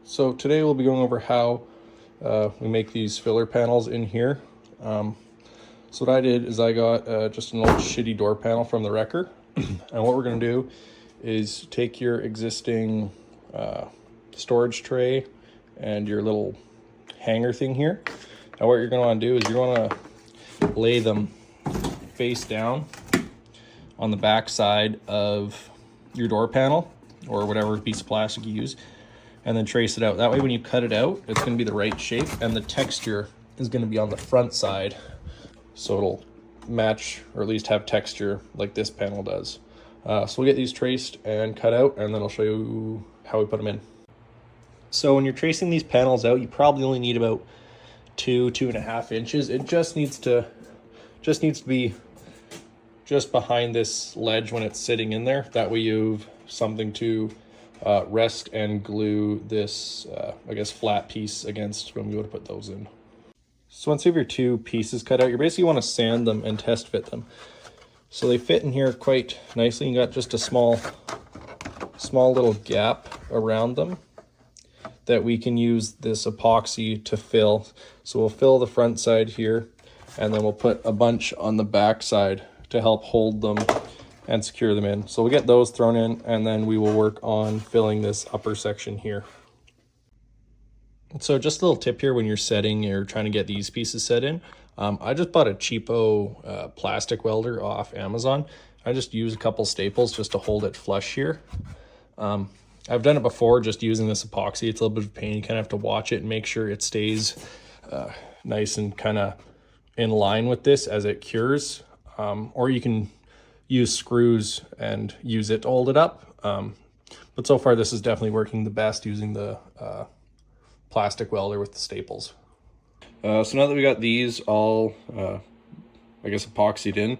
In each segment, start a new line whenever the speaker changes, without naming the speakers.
So today we'll be going over how we make these filler panels in here. So what I did is I got just an old shitty door panel from the wrecker. And what we're going to do is take your existing storage tray and your little hanger thing here. Now what you're going to want to do is you're going to lay them face down on the back side of your door panel or whatever piece of plastic you use, and then trace it out. That way when you cut it out, it's going to be the right shape, and the texture is going to be on the front side, so it'll match or at least have texture like this panel does. So we'll get these traced and cut out, and then I'll show you how we put them in. So when you're tracing these panels out, you probably only need about 2.5 inches. It just needs to be just behind this ledge when it's sitting in there. That way you've something to rest and glue this, I guess, flat piece against when we go to put those in. So once you have your two pieces cut out, you basically want to sand them and test fit them. So they fit in here quite nicely. You got just a small little gap around them that we can use this epoxy to fill. So we'll fill the front side here, and then we'll put a bunch on the back side to help hold them and secure them in. So we'll get those thrown in, and then we will work on filling this upper section here. So just a little tip here when you're setting or trying to get these pieces set in. I just bought a cheapo plastic welder off Amazon. I just use a couple staples just to hold it flush here. I've done it before just using this epoxy. It's a little bit of a pain. You kind of have to watch it and make sure it stays nice and kind of in line with this as it cures. Or you can use screws and use it to hold it up. But so far this is definitely working the best using the plastic welder with the staples. So now that we got these all, I guess, epoxied in,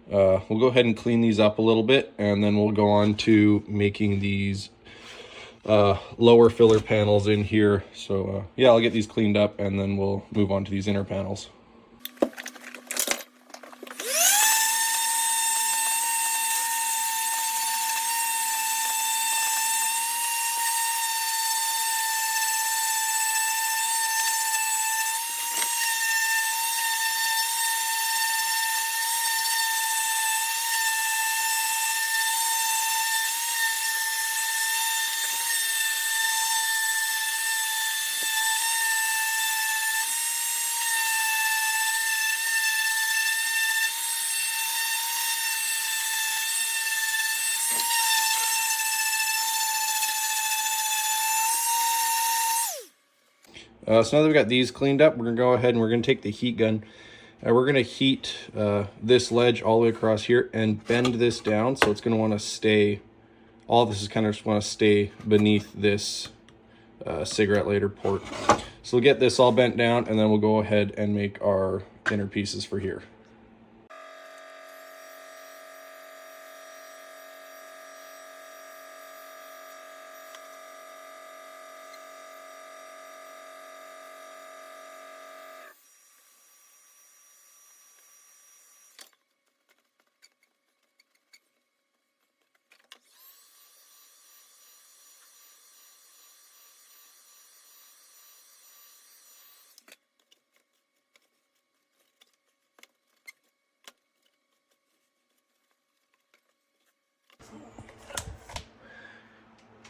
we'll go ahead and clean these up a little bit, and then we'll go on to making these lower filler panels in here. So yeah, I'll get these cleaned up, and then we'll move on to these inner panels. So now that we got these cleaned up, we're gonna go ahead and we're gonna take the heat gun. We're gonna heat this ledge all the way across here and bend this down. So it's gonna wanna stay, all of this is kind of just wanna stay beneath this cigarette lighter port. So we'll get this all bent down, and then we'll go ahead and make our inner pieces for here.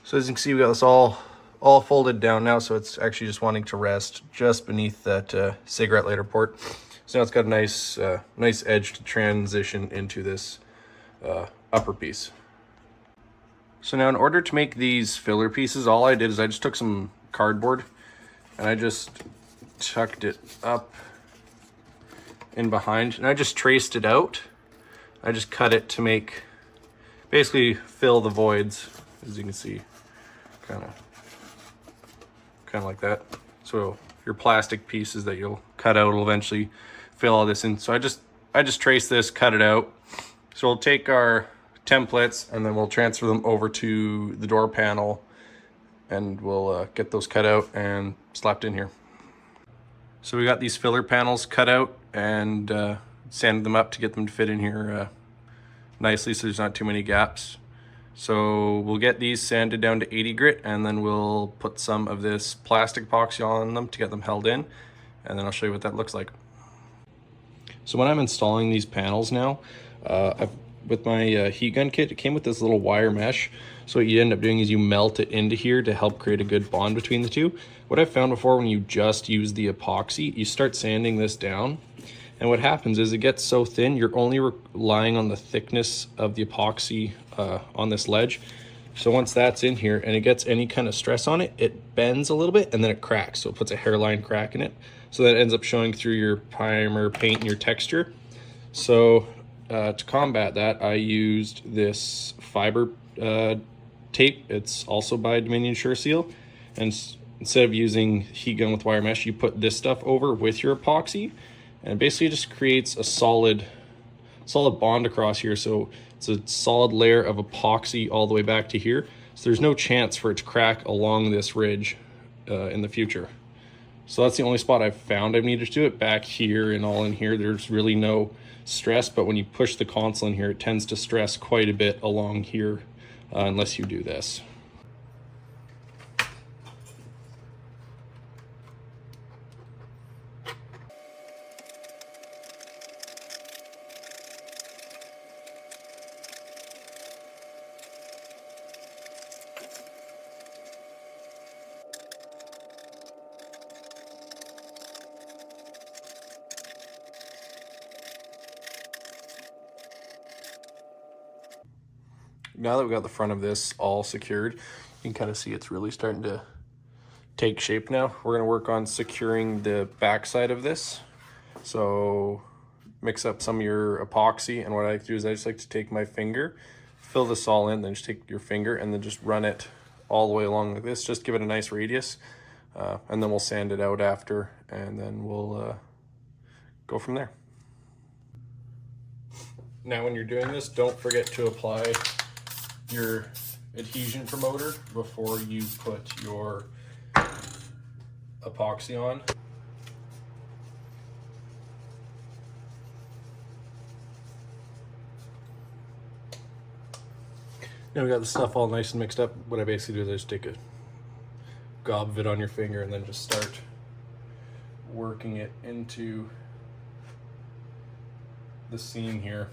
So as you can see, we got this all folded down now, so it's actually just wanting to rest just beneath that cigarette lighter port. So now it's got a nice edge to transition into this upper piece. So now in order to make these filler pieces, all I did is I just took some cardboard and I just tucked it up in behind, and I just traced it out. I just cut it to make, basically fill the voids, as you can see. Kind of like that. So your plastic pieces that you'll cut out will eventually fill all this in. So I just traced this, cut it out. So we'll take our templates and then we'll transfer them over to the door panel, and we'll get those cut out and slapped in here. So we got these filler panels cut out and sanded them up to get them to fit in here nicely, so there's not too many gaps. So we'll get these sanded down to 80 grit, and then we'll put some of this plastic epoxy on them to get them held in, and then I'll show you what that looks like. So when I'm installing these panels now, with my heat gun kit, it came with this little wire mesh. So what you end up doing is you melt it into here to help create a good bond between the two. What I've found before, when you just use the epoxy, you start sanding this down, and what happens is it gets so thin, you're only relying on the thickness of the epoxy on this ledge. So once that's in here and it gets any kind of stress on it, it bends a little bit and then it cracks. So it puts a hairline crack in it. So that ends up showing through your primer, paint, and your texture. So to combat that, I used this fiber tape. It's also by Dominion Sure Seal. And instead of using heat gun with wire mesh, you put this stuff over with your epoxy, and it basically just creates a solid bond across here. So it's a solid layer of epoxy all the way back to here. So there's no chance for it to crack along this ridge in the future. So that's the only spot I've found I've needed to do it. Back here and all in here, there's really no stress, but when you push the console in here, it tends to stress quite a bit along here unless you do this. Now that we've got the front of this all secured, you can kind of see it's really starting to take shape now. We're going to work on securing the back side of this. So mix up some of your epoxy, and what I like to do is I just like to take my finger, fill this all in, then just take your finger and then just run it all the way along like this. Just give it a nice radius, and then we'll sand it out after, and then we'll go from there. Now when you're doing this, don't forget to apply your adhesion promoter before you put your epoxy on. Now we got the stuff all nice and mixed up. What I basically do is I just take a gob of it on your finger and then just start working it into the seam here,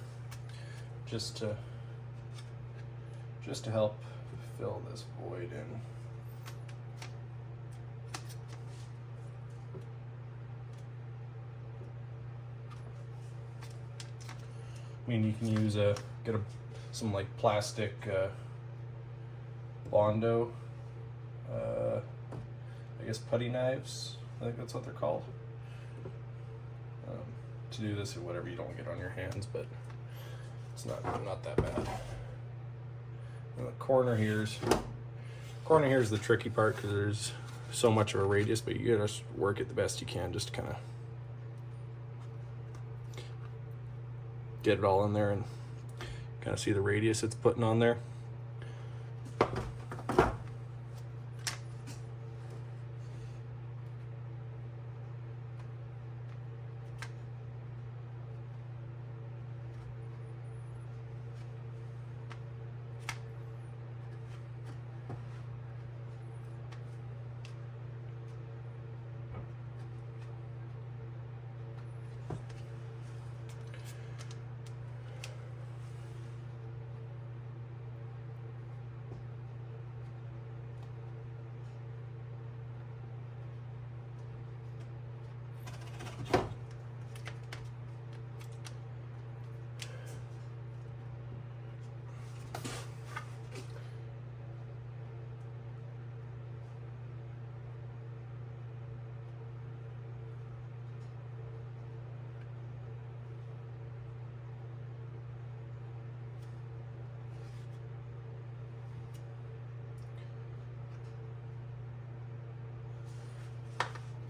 just to help fill this void in. I mean, you can use some like plastic Bondo, I guess putty knives. I think that's what they're called. To do this or whatever, you don't get on your hands, but it's not that bad. And the corner here's the tricky part because there's so much of a radius, but you gotta just work it the best you can, just kind of get it all in there and kind of see the radius it's putting on there.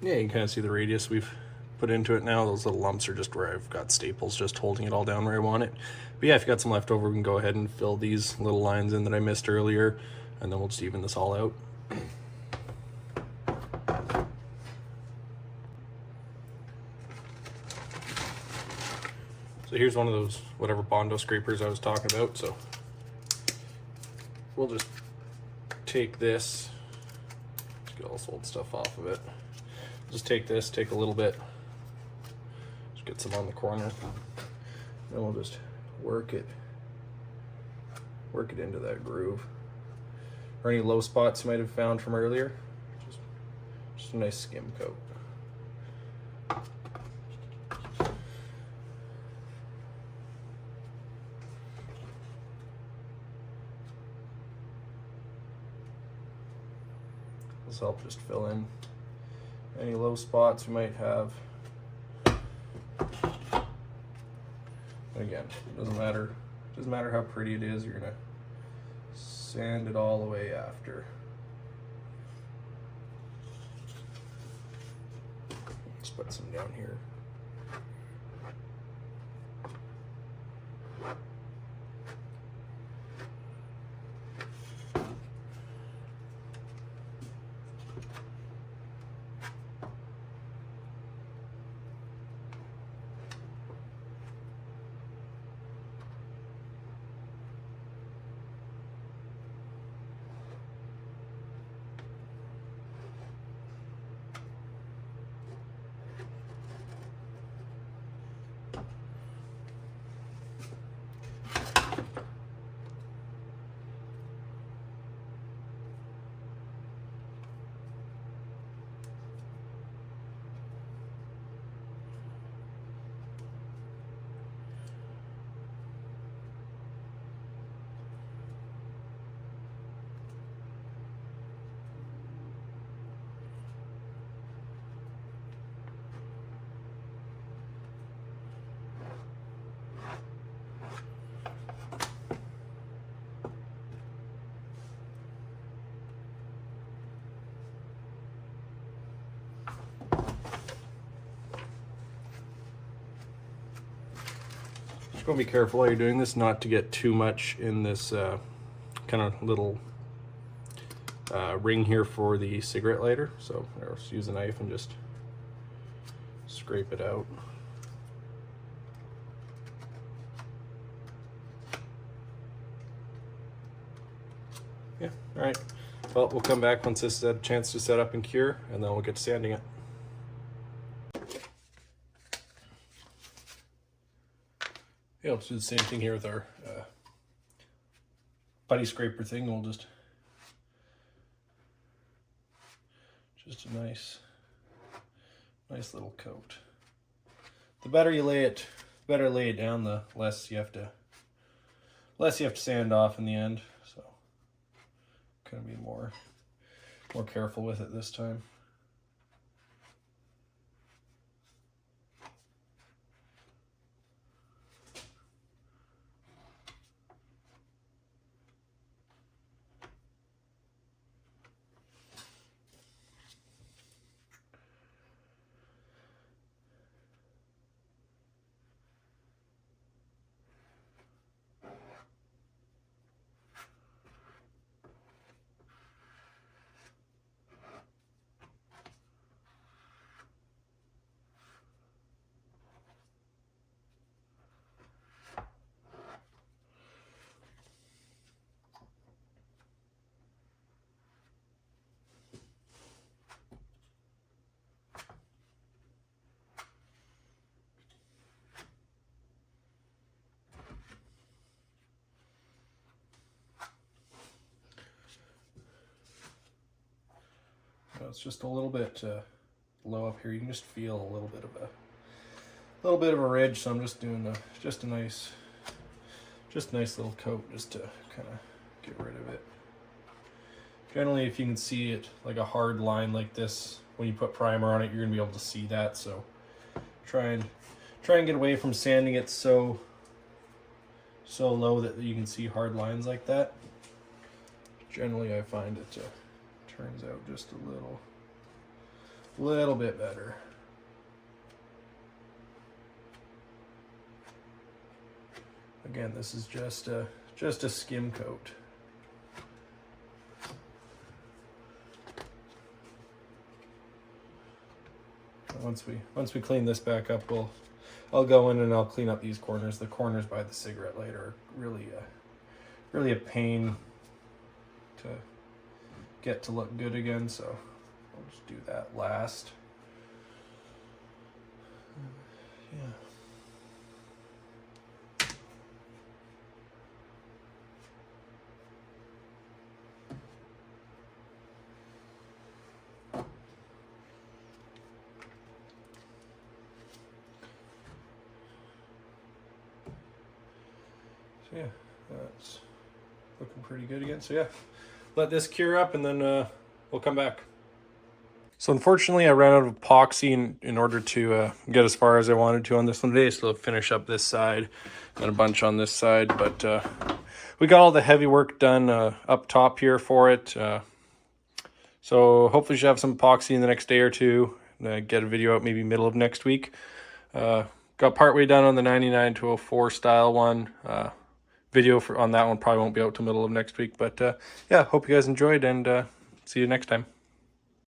Yeah, you can kind of see the radius we've put into it now. Those little lumps are just where I've got staples just holding it all down where I want it. But yeah, if you got some left over, we can go ahead and fill these little lines in that I missed earlier, and then we'll just even this all out. So here's one of those whatever Bondo scrapers I was talking about. So we'll just take this, let's get all this old stuff off of it. Just take this, take a little bit, just get some on the corner, then we'll just work it into that groove. Or any low spots you might have found from earlier, just a nice skim coat. This will help just fill in any low spots you might have. Again, doesn't matter how pretty it is, you're gonna sand it all the way after. Let's put some down here. Just gonna be careful while you're doing this not to get too much in this kind of little ring here for the cigarette lighter. So I'll just use a knife and just scrape it out. Yeah, all right. Well, we'll come back once this has had a chance to set up and cure, and then we'll get to sanding it. Yeah, let's do the same thing here with our putty scraper thing. We'll just a nice little coat. The better you lay it, down, the less you have to sand off in the end. So, gonna be more careful with it this time. It's just a little bit low up here. You can just feel a little bit of a ridge. So I'm just doing a nice little coat just to kind of get rid of it. Generally, if you can see it like a hard line like this, when you put primer on it, you're gonna be able to see that. So try and get away from sanding it so low that you can see hard lines like that. Generally, I find it turns out just a little bit better. Again, this is just a skim coat. Once we clean this back up, I'll go in and I'll clean up these corners. The corners by the cigarette lighter are really a pain to get to look good again, so I'll just do that last. Yeah. So yeah, that's looking pretty good again. So yeah, let this cure up and then we'll come back. So unfortunately I ran out of epoxy in order to get as far as I wanted to on this one today. So I'll finish up this side and a bunch on this side. But we got all the heavy work done up top here for it. So hopefully should have some epoxy in the next day or two. Get a video out maybe middle of next week. Got partway done on the 99-04 style one. Video on that one probably won't be out till middle of next week. But yeah, hope you guys enjoyed, and see you next time.